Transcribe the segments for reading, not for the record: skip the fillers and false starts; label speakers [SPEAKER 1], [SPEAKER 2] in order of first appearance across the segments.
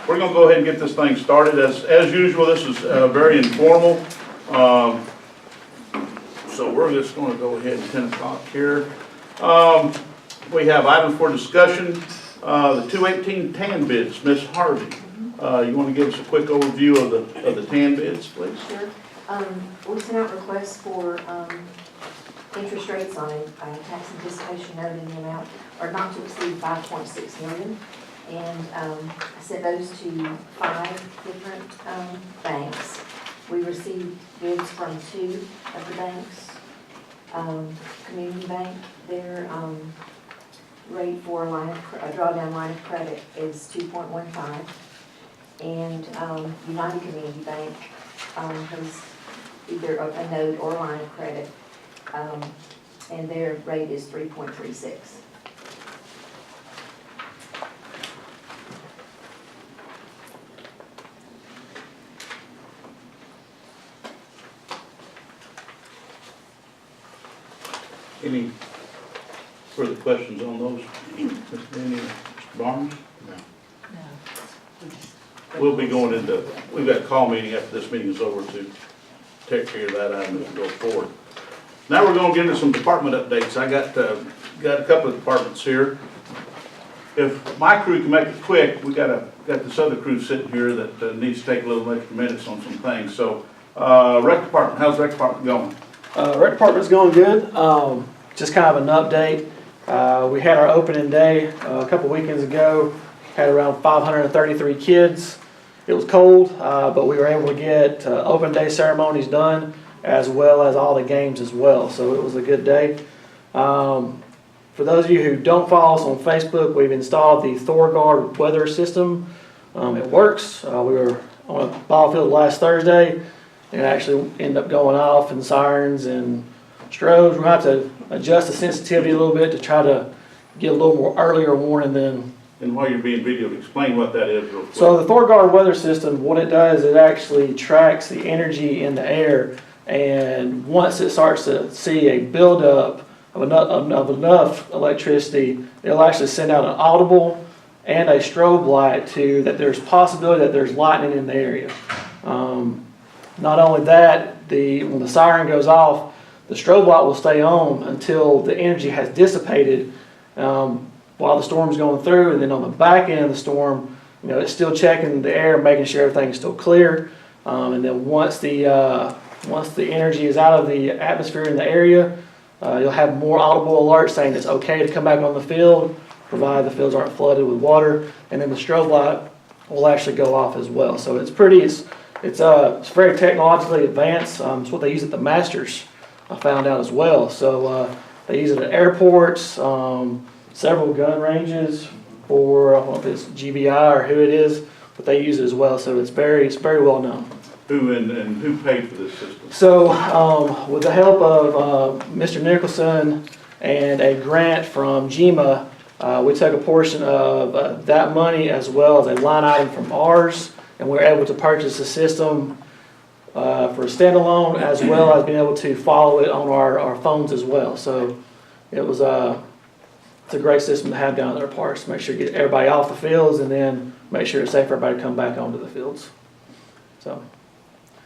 [SPEAKER 1] We're going to go ahead and get this thing started. As usual, this is very informal. So we're just going to go ahead at 10 o'clock here. We have items for discussion. The 218 TAN bids, Ms. Harvey. You want to give us a quick overview of the TAN bids, please?
[SPEAKER 2] Sure. We sent out requests for interest rates on a tax anticipation note in the amount, or not to exceed 5.6 million. And I sent those to 5 different banks. We received bids from 2 of the banks. Community Bank, their rate for a drawdown line of credit is 2.15. And United Community Bank has either a note or line of credit, and their rate is 3.36.
[SPEAKER 1] Any further questions on those? Mr. Danny, Mr. Barnes? No. We'll be going into, we've got a call meeting after this meeting is over to take care of that item and go forward. Now we're going to get into some department updates. I got a couple of departments here. If my crew can make it quick, we got this other crew sitting here that needs to take a little extra minutes on some things. So, rec department, how's rec department going?
[SPEAKER 3] Rec department's going good. Just kind of an update. We had our opening day a couple weekends ago. Had around 533 kids. It was cold, but we were able to get open day ceremonies done, as well as all the games as well. So it was a good day. For those of you who don't follow us on Facebook, we've installed the ThorGuard weather system. It works. We were on a ball field last Thursday, and it actually ended up going off, and sirens and strobes. We're going to have to adjust the sensitivity a little bit to try to get a little more earlier warning than.
[SPEAKER 1] And while you're being videoed, explain what that is real quick.
[SPEAKER 3] So the ThorGuard weather system, what it does, it actually tracks the energy in the air, and once it starts to see a buildup of enough electricity, it'll actually send out an audible and a strobe light to that there's possibility that there's lightning in the area. Not only that, when the siren goes off, the strobe light will stay on until the energy has dissipated while the storm's going through, and then on the back end of the storm, it's still checking the air, making sure everything's still clear. And then once the energy is out of the atmosphere in the area, you'll have more audible alerts saying it's okay to come back on the field, provided the fields aren't flooded with water, and then the strobe light will actually go off as well. So it's very technologically advanced. It's what they use at the Masters, I found out as well. So they use it at airports, several gun ranges for, I don't know if it's GBI or who it is, but they use it as well. So it's very well known.
[SPEAKER 1] Who paid for this system?
[SPEAKER 3] So with the help of Mr. Nicholson and a grant from GEMA, we took a portion of that money as well as a line item from ours, and we were able to purchase a system for a standalone, as well as being able to follow it on our phones as well. So it's a great system to have down at our parks to make sure you get everybody off the fields, and then make sure it's safe for everybody to come back onto the fields. So.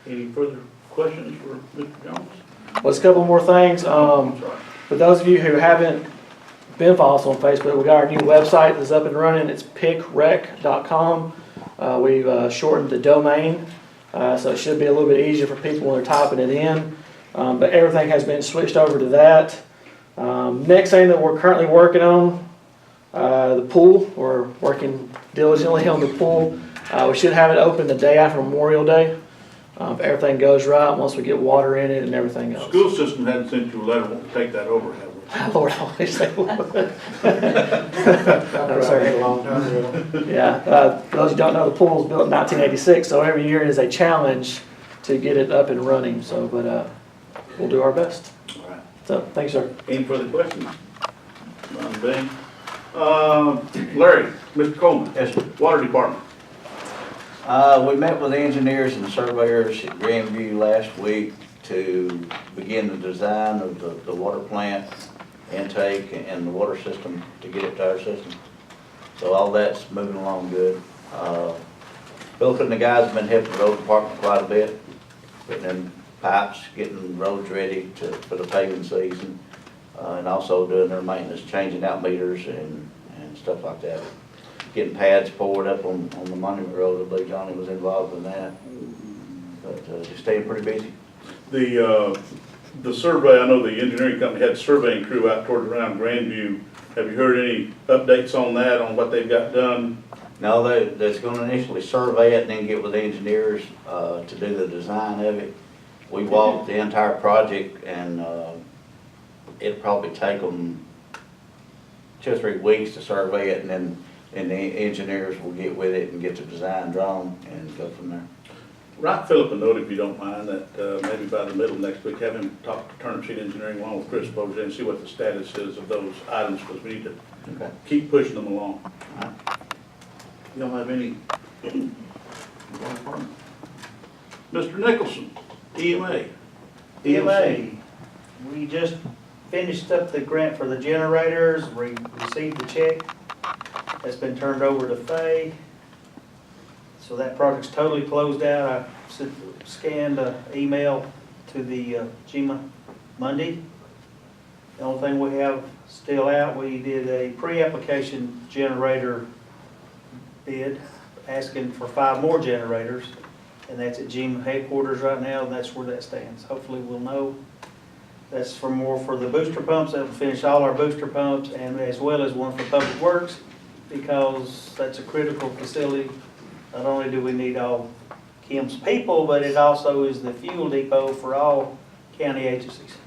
[SPEAKER 1] Any further questions for Mr. Jones?
[SPEAKER 3] Well, just a couple more things. For those of you who haven't been following us on Facebook, we got our new website that's up and running. It's pickrec.com. We've shortened the domain, so it should be a little bit easier for people when they're typing it in. But everything has been switched over to that. Next thing that we're currently working on, the pool. We're working diligently on the pool. We should have it open the day after Memorial Day. If everything goes right, once we get water in it and everything else.
[SPEAKER 1] School system hadn't sent you a letter wanting to take that over, have we?
[SPEAKER 3] Lord, I wish they would. Yeah, those who don't know, the pool was built in 1986, so every year is a challenge to get it up and running. So, but we'll do our best.
[SPEAKER 1] All right.
[SPEAKER 3] So, thanks, sir.
[SPEAKER 1] Any further questions? None being. Larry, Mr. Coleman.
[SPEAKER 4] Yes, sir.
[SPEAKER 1] Water Department.
[SPEAKER 4] We met with the engineers and surveyors at Grandview last week to begin the design of the water plant intake and the water system to get it to our system. So all that's moving along good. Philip and the guys have been helping the road department quite a bit, putting in pipes, getting roads ready for the paving season, and also doing their maintenance, changing out meters and stuff like that. Getting pads poured up on the Monument Road, I believe Johnny was involved in that. But just staying pretty busy.
[SPEAKER 1] The survey, I know the engineering company had a surveying crew out toward around Grandview. Have you heard any updates on that, on what they've got done?
[SPEAKER 4] No, they're gonna initially survey it and then get with the engineers, to do the design of it. We walked the entire project and, it'll probably take them 2 or 3 weeks to survey it, and then the engineers will get with it and get the design drawn and go from there.
[SPEAKER 1] Write Philip a note if you don't mind, that maybe by the middle of next week, have him talk to Turner Sheet Engineering along with Chris Bozier and see what the status is of those items, because we need to
[SPEAKER 4] Okay.
[SPEAKER 1] keep pushing them along.
[SPEAKER 4] Alright.
[SPEAKER 1] You don't have any? Mr. Nicholson, EMA.
[SPEAKER 5] EMA, we just finished up the grant for the generators, we received the check. That's been turned over to Faye. So that project's totally closed out. I scanned an email to the GEMA Monday. The only thing we have still out, we did a pre-application generator bid, asking for 5 more generators. And that's at GEMA headquarters right now, and that's where that stands. Hopefully we'll know. That's for more for the booster pumps. That'll finish all our booster pumps, and as well as one for Public Works, because that's a critical facility. Not only do we need all Kim's people, but it also is the fuel depot for all county agencies.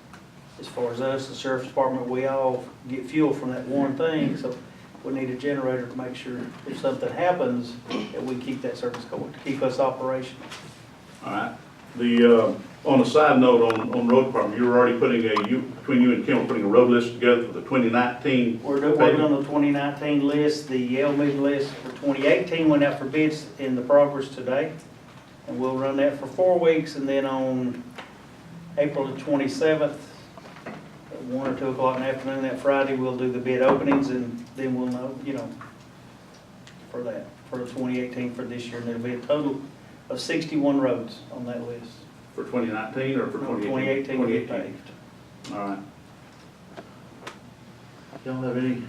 [SPEAKER 5] As far as us, the sheriff's department, we all get fuel from that one thing, so we need a generator to make sure if something happens, that we keep that service going, to keep us operational.
[SPEAKER 1] All right. On a side note on road department, you're already putting between you and Kim, we're putting a road list together for the 2019.
[SPEAKER 5] We're working on the 2019 list. The LMIG list for 2018 went out for bids in the progress today. And we'll run that for 4 weeks, and then on April the 27th, at 1 or 2 o'clock in the afternoon that Friday, we'll do the bid openings, and then we'll know, for that, for 2018 for this year. And there'll be a total of 61 roads on that list.
[SPEAKER 1] For 2019 or for 2018?
[SPEAKER 5] 2018 paved.
[SPEAKER 1] All right. Y'all have any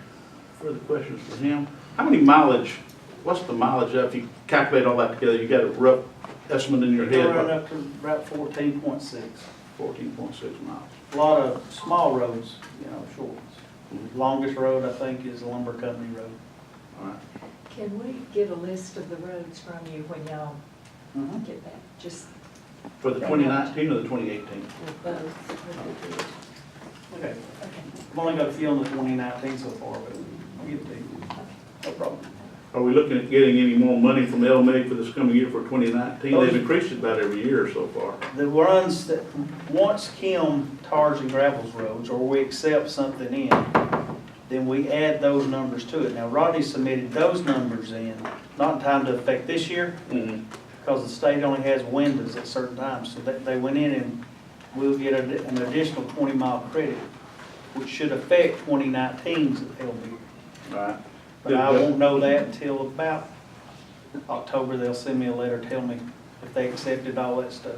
[SPEAKER 1] further questions for him? How many mileage, what's the mileage if you calculate all that together? You got a rough estimate in your head?
[SPEAKER 5] It'll run up to about 14.6.
[SPEAKER 1] 14.6 miles.
[SPEAKER 5] A lot of small roads, short ones. Longest road, I think, is Lumber Company Road.
[SPEAKER 1] All right.
[SPEAKER 6] Can we get a list of the roads from you when y'all get that? Just
[SPEAKER 1] For the 2019 or the 2018?
[SPEAKER 6] with both.
[SPEAKER 5] Okay. I've only got a few on the 2019 so far, but I'll get it to you. No problem.
[SPEAKER 1] Are we looking at getting any more money from LMIG for this coming year for 2019? They've increased it about every year so far.
[SPEAKER 5] The runs that, once Kim tars and gravels roads, or we accept something in, then we add those numbers to it. Now, Rodney submitted those numbers in, not in time to affect this year, because the state only has windows at certain times. So they went in and we'll get an additional 20-mile credit, which should affect 2019's LB.
[SPEAKER 1] All right.
[SPEAKER 5] But I won't know that until about October. They'll send me a letter, tell me if they accepted all that stuff.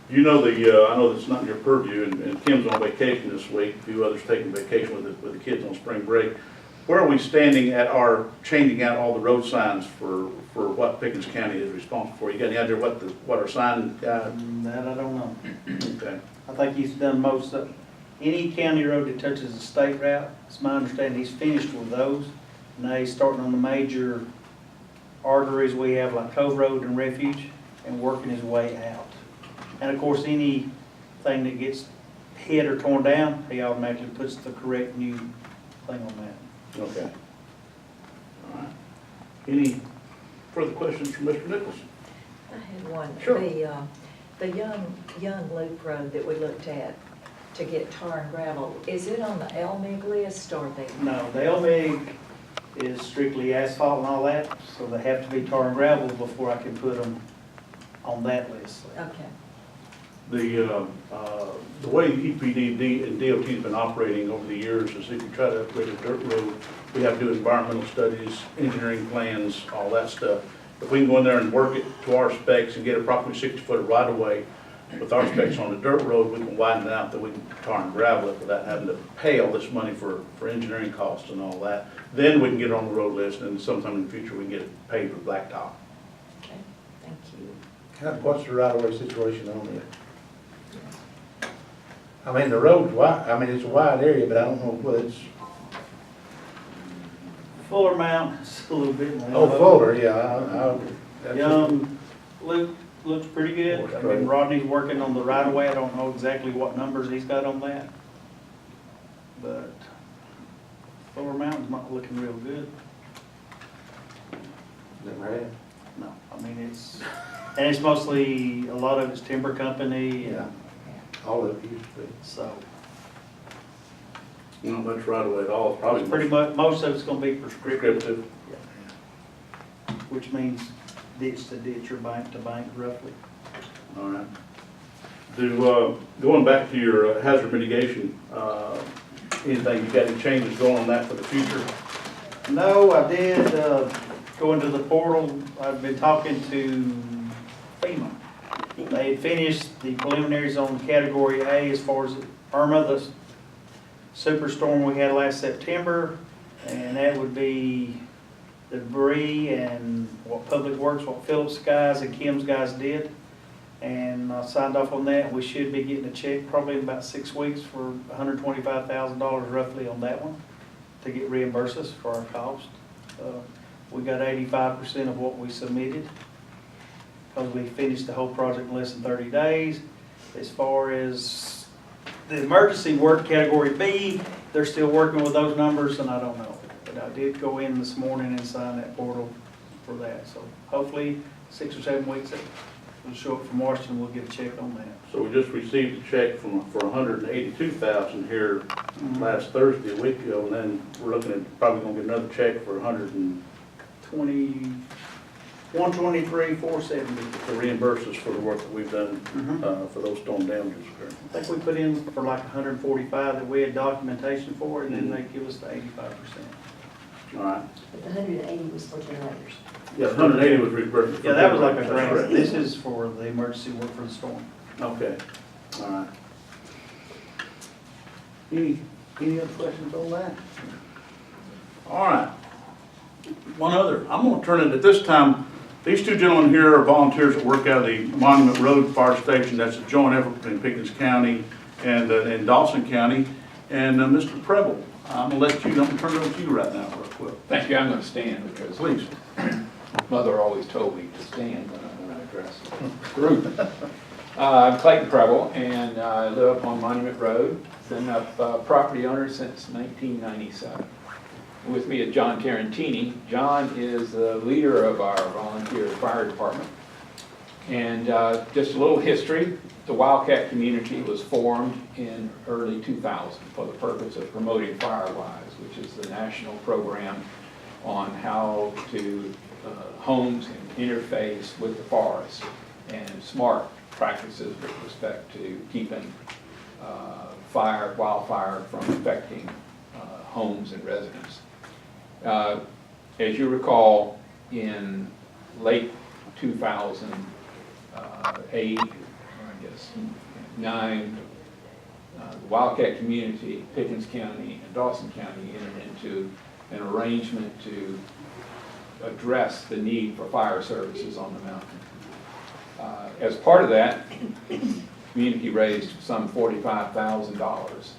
[SPEAKER 1] You know I know that's not in your purview, and Kim's on vacation this week, a few others taking vacation with the kids on spring break. Where are we standing at our changing out all the road signs for what Pickens County is responsible for? You got any idea what our sign guy?
[SPEAKER 5] That I don't know.
[SPEAKER 1] Okay.
[SPEAKER 5] I think he's done most of, any county road that touches a state route, it's my understanding he's finished with those. Now he's starting on the major arteries we have, like Cove Road and Refuge, and working his way out. And of course, anything that gets hit or torn down, he automatically puts the correct new thing on that.
[SPEAKER 1] Okay. All right. Any further questions from Mr. Nicholson?
[SPEAKER 6] I had one.
[SPEAKER 1] Sure.
[SPEAKER 6] The young loop road that we looked at to get tar and gravel, is it on the LMIG list or the?
[SPEAKER 5] No, the LMIG is strictly asphalt and all that, so they have to be tar and gravel before I can put them on that list.
[SPEAKER 6] Okay.
[SPEAKER 1] The way EPD and DOT has been operating over the years is if you try to upgrade a dirt road, we have to do environmental studies, engineering plans, all that stuff. if we can go in there and work it to our specs and get a properly 60-foot right of way with our specs on the dirt road, we can widen it out, that we can tar and gravel it without having to pay all this money for engineering costs and all that. Then we can get it on the road list, and sometime in the future, we can get it paved with blacktop.
[SPEAKER 2] Okay, thank you.
[SPEAKER 7] What's the right of way situation on it? I mean, the road's wide, I mean, it's a wide area, but I don't know whether it's,
[SPEAKER 5] Fuller Mount, it's a little bit.
[SPEAKER 7] oh, Fuller, yeah, that's
[SPEAKER 5] Luke looks pretty good. I mean, Rodney's working on the right of way. I don't know exactly what numbers he's got on that. But Fuller Mountain's not looking real good.
[SPEAKER 7] Never had.
[SPEAKER 5] No, I mean, and it's mostly, a lot of it's timber company
[SPEAKER 7] Yeah.
[SPEAKER 5] and
[SPEAKER 7] All of it used to be.
[SPEAKER 5] so.
[SPEAKER 1] Not much right of way at all, it's probably
[SPEAKER 5] Pretty much, most of it's gonna be prescriptive,
[SPEAKER 1] prescriptive.
[SPEAKER 5] which means ditch to ditch or bank to bank roughly.
[SPEAKER 1] All right. Going back to your hazard mitigation, anything, you got any changes going on that for the future?
[SPEAKER 5] No, I did, go into the portal. I've been talking to FEMA. They had finished the preliminaries on category A as far as Irma, the superstorm we had last September. And that would be debris and what Public Works, what Phillips guys and Kim's guys did. And I signed off on that. We should be getting a check probably in about 6 weeks for $125,000 roughly on that one to get reimbursed us for our cost. We got 85% of what we submitted because we finished the whole project in less than 30 days. As far as the emergency work category B, they're still working with those numbers and I don't know. But I did go in this morning and sign that portal for that. So hopefully 6 or 7 weeks, it'll show up from Washington, we'll get a check on that.
[SPEAKER 1] So we just received a check for $182,000 here last Thursday, a week ago, and then we're looking at probably gonna get another check for
[SPEAKER 5] 123,470.
[SPEAKER 1] to reimburse us for the work that we've done,
[SPEAKER 5] Mhm.
[SPEAKER 1] for those storm damages.
[SPEAKER 5] I think we put in for like 145 that we had documentation for, and then they give us the 85%.
[SPEAKER 1] All right.
[SPEAKER 2] But the 180 was for generators.
[SPEAKER 1] Yeah, 180 was reimbursed.
[SPEAKER 5] Yeah, that was like a
[SPEAKER 1] That's
[SPEAKER 5] grant.
[SPEAKER 1] correct.
[SPEAKER 5] This is for the emergency work for the storm.
[SPEAKER 1] Okay, all right. Any other questions on that? All right. One other, I'm gonna turn it at this time, these two gentlemen here are volunteers that work out of the Monument Road Fire Station. That's a joint effort between Pickens County and Dawson County. And Mr. Preble, I'm gonna turn it over to you right now real quick.
[SPEAKER 8] Thank you, I'm going to stand because
[SPEAKER 1] Please.
[SPEAKER 8] Mother always told me to stand when I address the group. I'm Clayton Preble, and I live up on Monument Road. Been a property owner since 1997. With me is John Tarantini. John is the leader of our volunteer fire department. And just a little history, the Wildcat community was formed in early 2000 for the purpose of promoting FireWise, which is the national program on how to homes can interface with the forest and smart practices with respect to keeping wildfire from affecting homes and residents. As you recall, in late 2008, or I guess 9, the Wildcat community, Pickens County and Dawson County entered into an arrangement to address the need for fire services on the mountain. As part of that, the community raised some $45,000.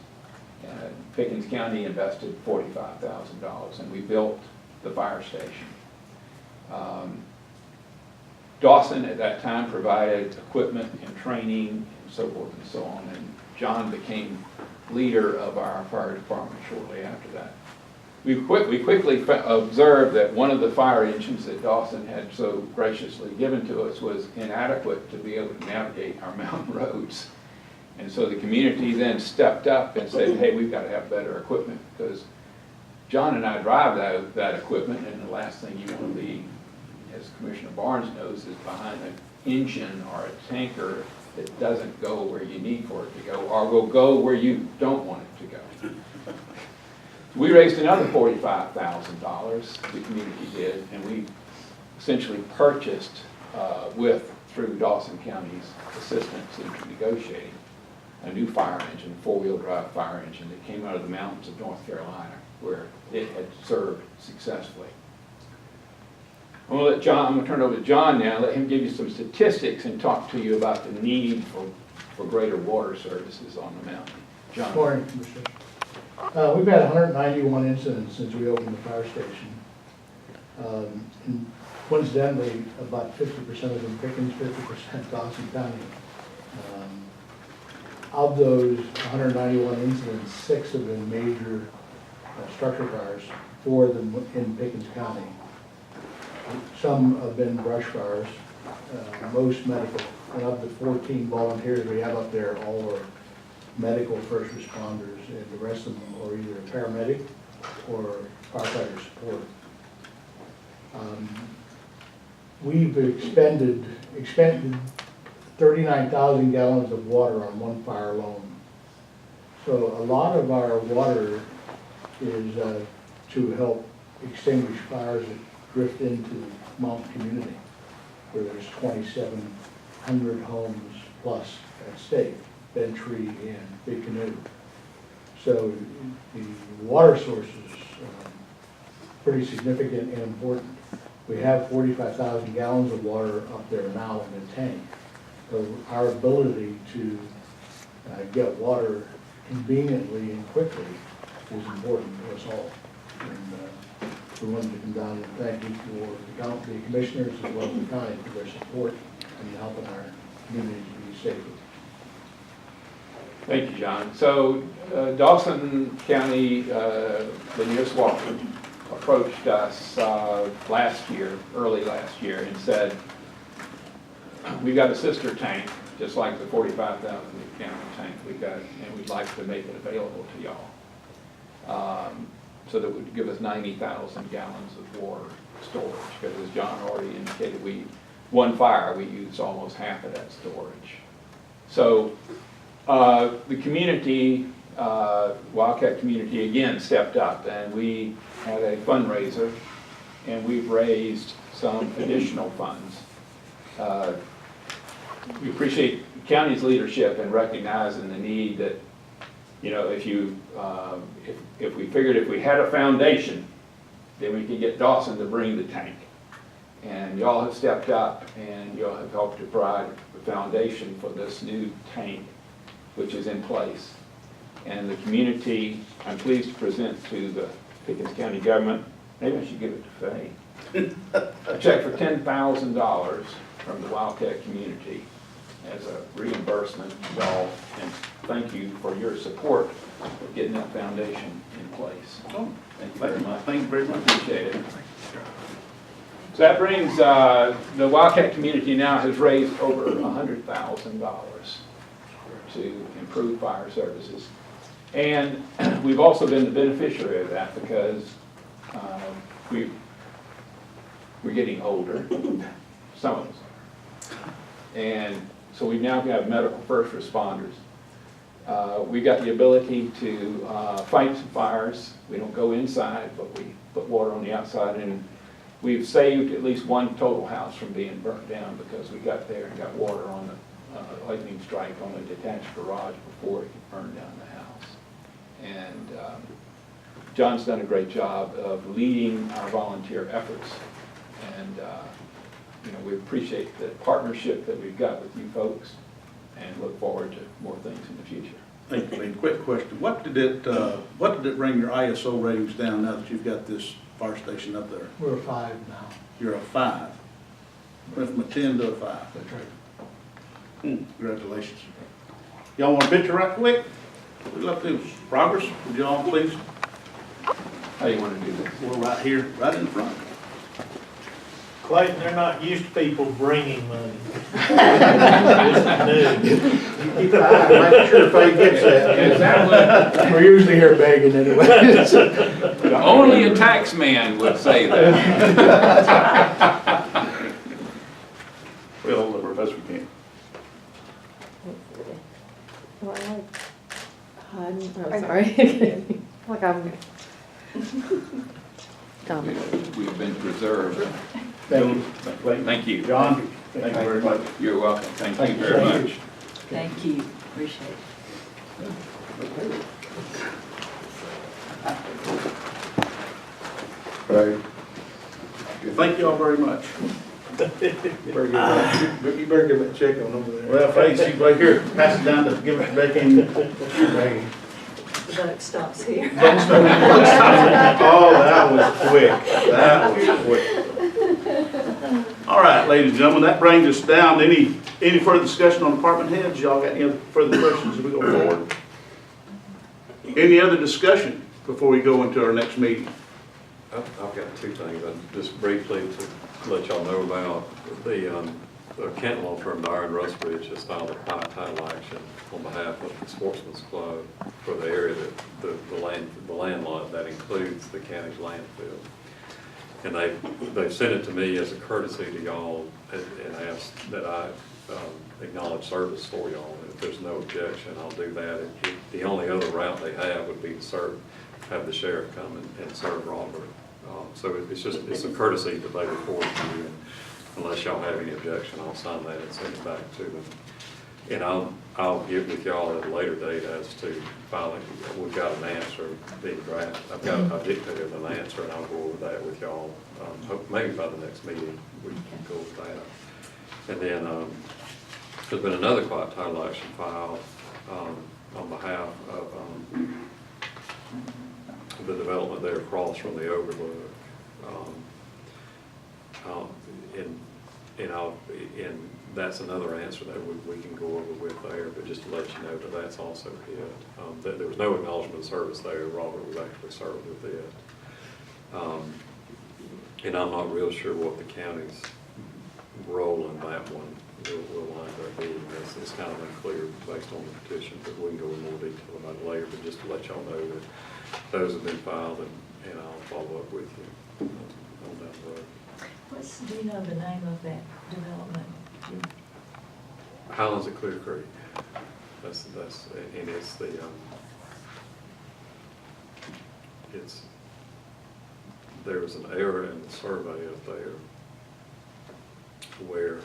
[SPEAKER 8] Pickens County invested $45,000 and we built the fire station. Dawson at that time provided equipment and training and so forth and so on, and John became leader of our fire department shortly after that. We quickly observed that one of the fire engines that Dawson had so graciously given to us was inadequate to be able to navigate our mountain roads. And so the community then stepped up and said, hey, we've got to have better equipment, because John and I drive that equipment, and the last thing you want to be, as Commissioner Barnes knows, is behind an engine or a tanker that doesn't go where you need for it to go, or will go where you don't want it to go. We raised another $45,000, the community did, and we essentially purchased through Dawson County's assistance in negotiating a new fire engine, four-wheel drive fire engine that came out of the mountains of North Carolina, where it had served successfully. I'm gonna turn it over to John now, let him give you some statistics and talk to you about the need for greater water services on the mountain. John.
[SPEAKER 7] Morning, Commissioner. We've had 191 incidents since we opened the fire station. And coincidentally, about 50% of them Pickens, 50% Dawson County. Of those 191 incidents, 6 have been major structure fires, 4 of them in Pickens County. Some have been brush fires, most medical. And of the 14 volunteers we have up there, all are medical first responders, and the rest of them are either a paramedic or firefighter support. We've expended 39,000 gallons of water on one fire alone. So a lot of our water is to help extinguish fires that drift into mountain community, where there's 2,700 homes plus at stake, Bent Tree and Big Canoe. So the water source is pretty significant and important. We have 45,000 gallons of water up there now in the tank. So our ability to get water conveniently and quickly is important to us all. And we wanted to come down and thank you for the commissioners as well as the county for their support in helping our community to be safer.
[SPEAKER 8] Thank you, John. So Dawson County, the municipal approached us early last year, and said, we've got a sister tank, just like the 45,000 gallon tank we got, and we'd like to make it available to y'all. So that would give us 90,000 gallons of water storage, because as John already indicated, one fire, we use almost half of that storage. So the community, Wildcat community again stepped up, and we had a fundraiser, and we've raised some additional funds. We appreciate the county's leadership in recognizing the need that, you know, if we figured if we had a foundation, then we could get Dawson to bring the tank. And y'all have stepped up, and y'all have helped to provide the foundation for this new tank, which is in place. And the community, I'm pleased to present to the Pickens County government, maybe I should give it to Faye, a check for $10,000 from the Wildcat community as a reimbursement to y'all, and thank you for your support of getting that foundation in place.
[SPEAKER 1] Oh,
[SPEAKER 8] Thank you very much.
[SPEAKER 1] Thank you very much.
[SPEAKER 8] Appreciate it. So that brings, the Wildcat community now has raised over $100,000 to improve fire services. And we've also been the beneficiary of that, because we're getting older, some of us are. And so we now have medical first responders. We've got the ability to fight some fires. We don't go inside, but we put water on the outside, and we've saved at least one total house from being burnt down, because we got there and got water on the lightning strike on a detached garage before it could burn down the house. And John's done a great job of leading our volunteer efforts, and you know, we appreciate the partnership that we've got with you folks, and look forward to more things in the future.
[SPEAKER 1] Thank you, Lee. Quick question. What did it bring your ISO ratings down now that you've got this fire station up there?
[SPEAKER 7] We're a 5 now.
[SPEAKER 1] You're a 5. Went from a 10 to a 5.
[SPEAKER 7] That's right.
[SPEAKER 1] Congratulations. Y'all want a picture right quick? We'd love to. Progress, would y'all please?
[SPEAKER 8] How do you want to do this?
[SPEAKER 1] We're right here, right in front.
[SPEAKER 5] Clayton, they're not used to people bringing money. This is new.
[SPEAKER 7] Keep an eye, make sure Faye gets that. We're usually here begging anyway.
[SPEAKER 8] Only a tax man would say that.
[SPEAKER 1] We'll hold it as best we can.
[SPEAKER 9] I'm sorry. Like I'm dominant.
[SPEAKER 8] We've been preserved.
[SPEAKER 7] Thank you.
[SPEAKER 8] Thank you.
[SPEAKER 1] John, thank you very much.
[SPEAKER 8] You're welcome. Thank you very much.
[SPEAKER 6] Thank you, appreciate it.
[SPEAKER 1] Thank you all very much.
[SPEAKER 7] You better give it a check on over there.
[SPEAKER 1] Well, Faye, she's right here, pass it down to give it to Becky.
[SPEAKER 6] The buck stops here.
[SPEAKER 1] Oh, that was quick. That was quick. All right, ladies and gentlemen, that brings us down. Any further discussion on department heads? Y'all got any other further questions as we go forward? Any other discussion before we go into our next meeting?
[SPEAKER 9] I've got two things, just briefly to let y'all know about the Kent law firm, Dyer and Rustbridge, has filed a quiet title action on behalf of the Sportsman's Club for the area that, the land lot that includes the county's landfill. And they've sent it to me as a courtesy to y'all and asked that I acknowledge service for y'all. If there's no objection, I'll do that. The only other route they have would be to have the sheriff come and serve Robert. So it's a courtesy that they report to you. And unless y'all have any objection, I'll sign that and send it back to them. And I'll get with y'all at a later date as to filing. We've got an answer being drafted. I've dictated an answer, and I'll go over that with y'all. Hope maybe by the next meeting we can go with that. And then there's been another quiet title action filed on behalf of the development there across from the overlook. And that's another answer that we can go over with there, but just to let you know that that's also hit. That there was no acknowledgement of service there. Robert was actually served with it. And I'm not real sure what the county's role in that one will wind up being. It's kind of unclear based on the petition, but we can go in more detail about it later. But just to let y'all know that those have been filed, and I'll follow up with you on down the road.
[SPEAKER 6] Do you know the name of that development?
[SPEAKER 9] Highlands of Clear Creek. That's and it's the there was an error in the survey up there where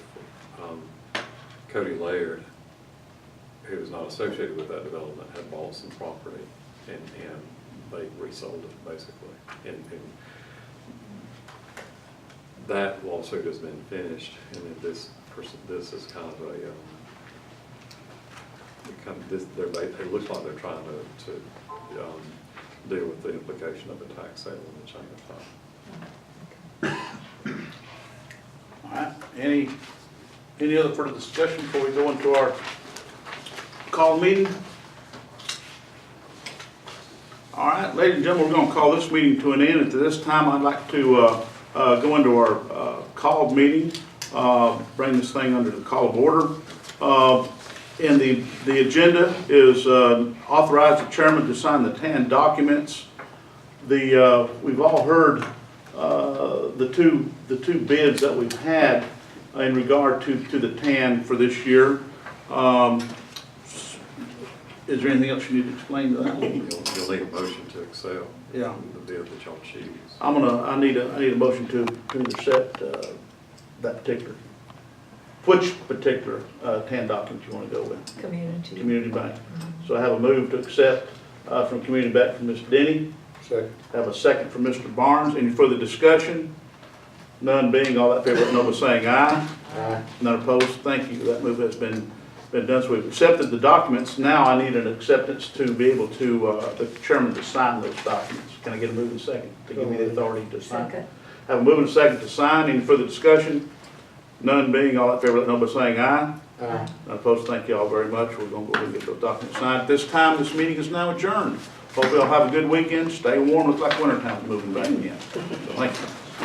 [SPEAKER 9] Cody Laird, who was not associated with that development, had bought some property and they resold it basically. And that lawsuit has been finished, and then this is kind of a it looks like they're trying to deal with the implication of the tax sale in the chain of title.
[SPEAKER 1] All right, any other further discussion before we go into our call meeting? All right, ladies and gentlemen, we're going to call this meeting to an end. At this time, I'd like to go into our called meeting, bring this thing under the call of order. And the agenda is authorize the chairman to sign the TAN documents. We've all heard the two bids that we've had in regard to the TAN for this year. Is there anything else you need to explain to that?
[SPEAKER 9] You'll need a motion to accept
[SPEAKER 1] Yeah.
[SPEAKER 9] the bid that y'all choose.
[SPEAKER 1] I need a motion to accept that particular. Which particular TAN document you want to go with? Community Bank. So I have a move to accept from Community Bank from Ms. Denny.
[SPEAKER 7] Second.
[SPEAKER 1] Have a second from Mr. Barnes. Any further discussion? None being, all that favor, let know by saying aye.
[SPEAKER 7] Aye.
[SPEAKER 1] None opposed. Thank you. That move has been done. So we've accepted the documents. Now I need an acceptance to be able to, the chairman to sign those documents. Can I get a move and second to give me the authority to sign?
[SPEAKER 6] Second.
[SPEAKER 1] Have a move and second to sign. Any further discussion? None being, all that favor, let know by saying aye.
[SPEAKER 7] Aye.
[SPEAKER 1] None opposed. Thank you all very much. We're going to go ahead and get those documents signed. At this time, this meeting is now adjourned. Hope you all have a good weekend. Stay warm. Looks like winter time's moving back again. So thank you.